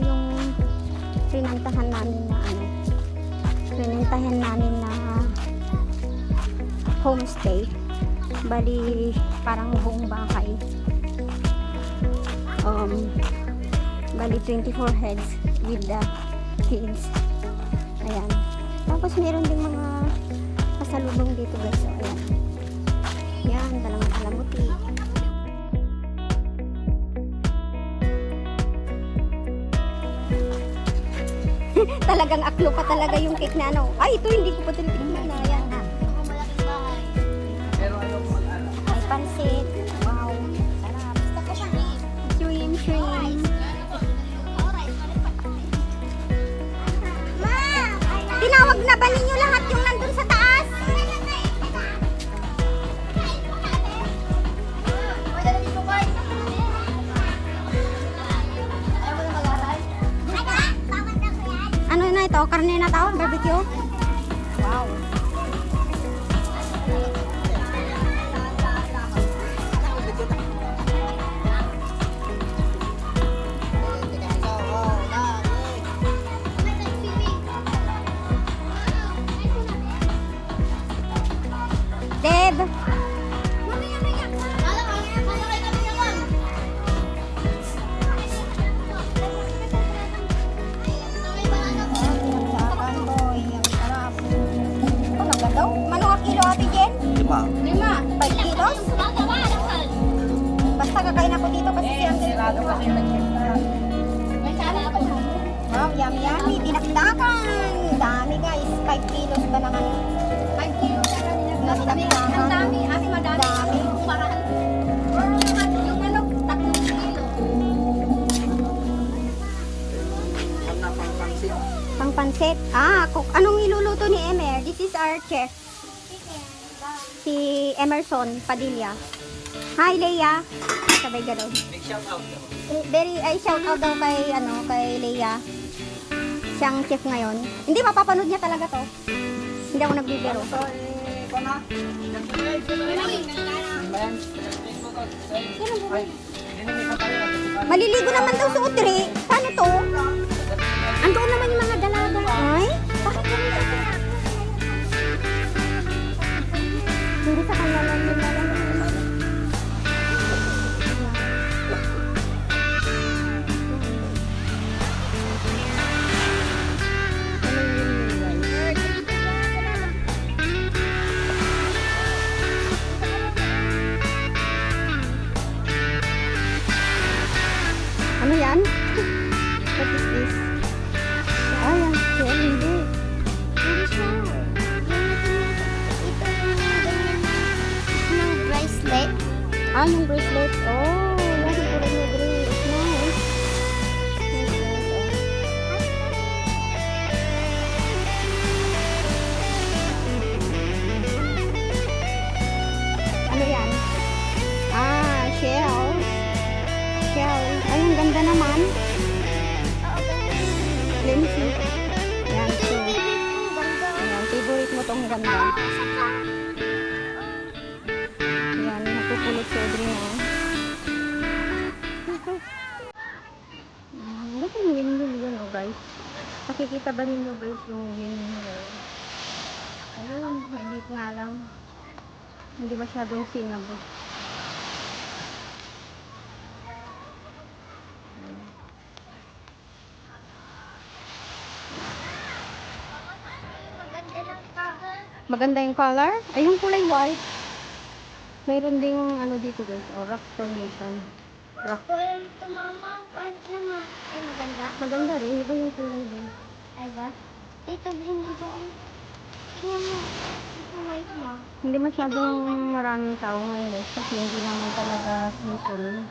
yung pinantahan namin na homestay. Bali, parang buong bahay. Bali 24 heads with the kids. Ayan. Tapos meron din mga pasalubong dito guys. So, ayan. Yan, talang kalamuti. Talagang aklo pa talaga yung cake na ano. Ay, ito hindi ko pa tinitingnan na. Ayan. May pansit. Wow. Sarap. Shrimp. Tinawag na ba ninyo lahat yung nandun sa taas? Ano na ito? Karne na tao? Barbecue? Wow. Deb! Lima. 5 kilos? Basta kakain ako dito kasi siya Sirado kasi yung nag-check na. wow, yummy. Dinakdakan. Dami guys. 5 kilos ba naman? 5 kilos na kami. Ang dami. Asi madami. Dami. Yung ano, 3 kilo. Ang napangpansin. Pangpansit. Anong iluluto ni Emer? This is our chef. Si Emerson Padilla. Hi, Leia. Sabay gano'n. Big shout out. Shout out daw kay Leia. Siyang chef ngayon. Hindi, mapapanood niya talaga to. Hindi ako nagbibiro. So, ikaw na. Maliligo naman daw sa utri. Paano to? Andoon naman yung mga dalaga. Ay? Bakit ganito? Hindi sa kanya lang yung lalang. Ano yan? What is this? Ayan, siya hindi. Hindi siya. Yung bracelet. Yung bracelet. Oh, nasa kulay na gray. It's nice. Ano yan? Shells. Shells. Ay, ang ganda naman. Let me see. Yan, so. Ayan, favorite mo tong ganda. Yan, napupulot si Audrey na. Ba't yung windmill yun, guys? Nakikita ba ninyo, guys, yung windmill? Ayun, hindi nga lang. Hindi masyadong sinabot. Maganda yung color. Ay, yung kulay white. Mayroon ding dito guys. Rock formation. Rock. Kung tumama, paano naman? Ay, maganda. Maganda rin. Iba yung kulay din. Ay ba? Ito, hindi ba? Tingnan mo. Ito, white mo. Hindi masyadong maraming tao ngayon guys. Kasi hindi naman talaga season.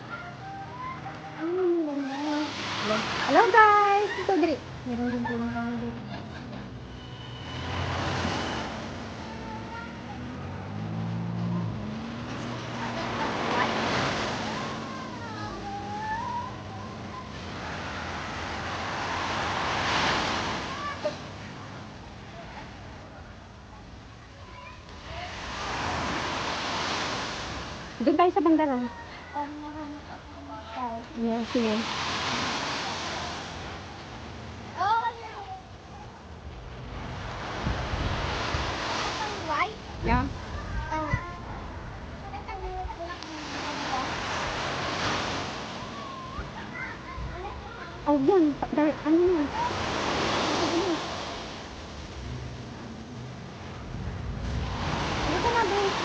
Maganda. Hello guys! Ito, Dri. Meron din po ng kami dito. Doon tayo sa bandara. Pag nakakatawa. Yeah, sige. Yeah. Oh, yan. Ano yan? Ano ka na, babe?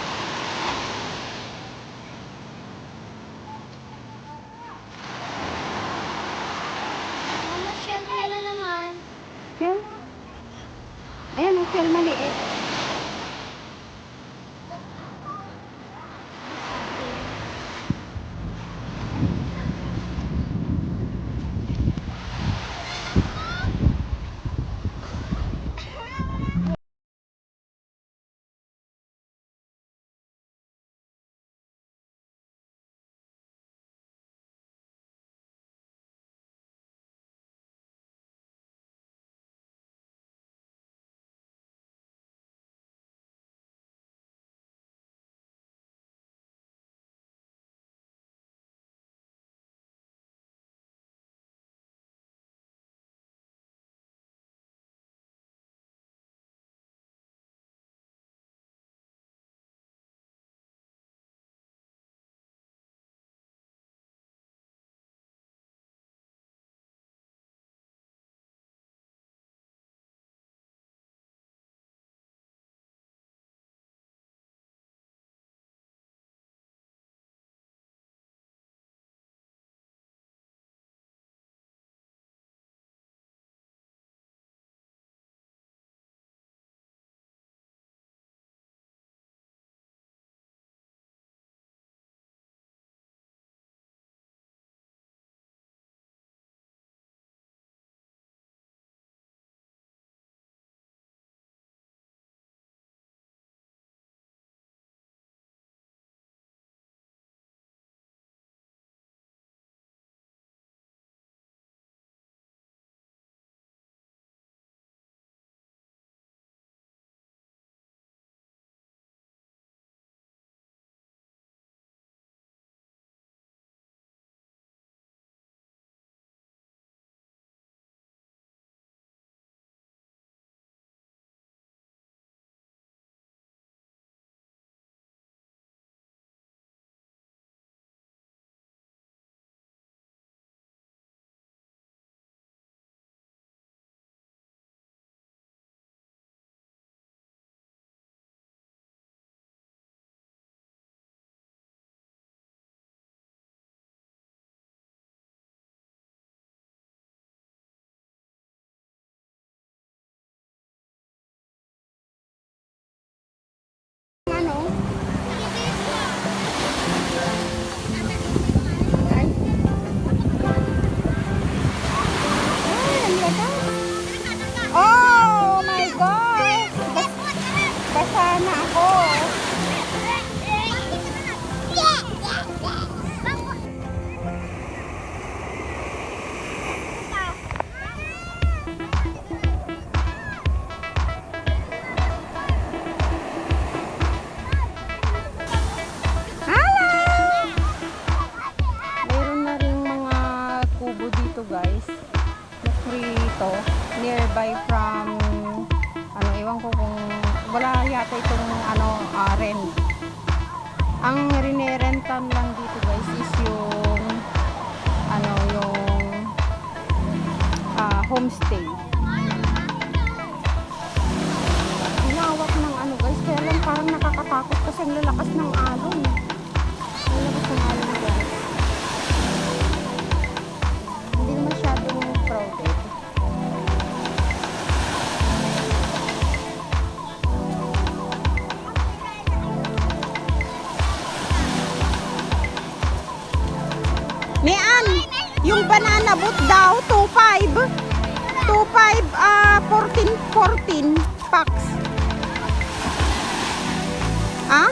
Mama, shell na naman. Shell? Ayan, ang shell maliit. Ano? Ay. Ay, ang laka. Oh my God! Basa na ako. Mayroon na rin mga kubo dito, guys. Na free nearby from ano, ewan ko kung wala yata itong ano, rent. Ang rinerentan lang dito, guys, is yung ano, yung homestay. Hinawak ng ano, guys, kaya lang parang nakakatakot kasi ang lalakas ng alon. Ang lakas ng alon, guys. Hindi na masyadong crowded. Mian, yung banana boat daw, 2.5. 2.5, 14 packs. Ah?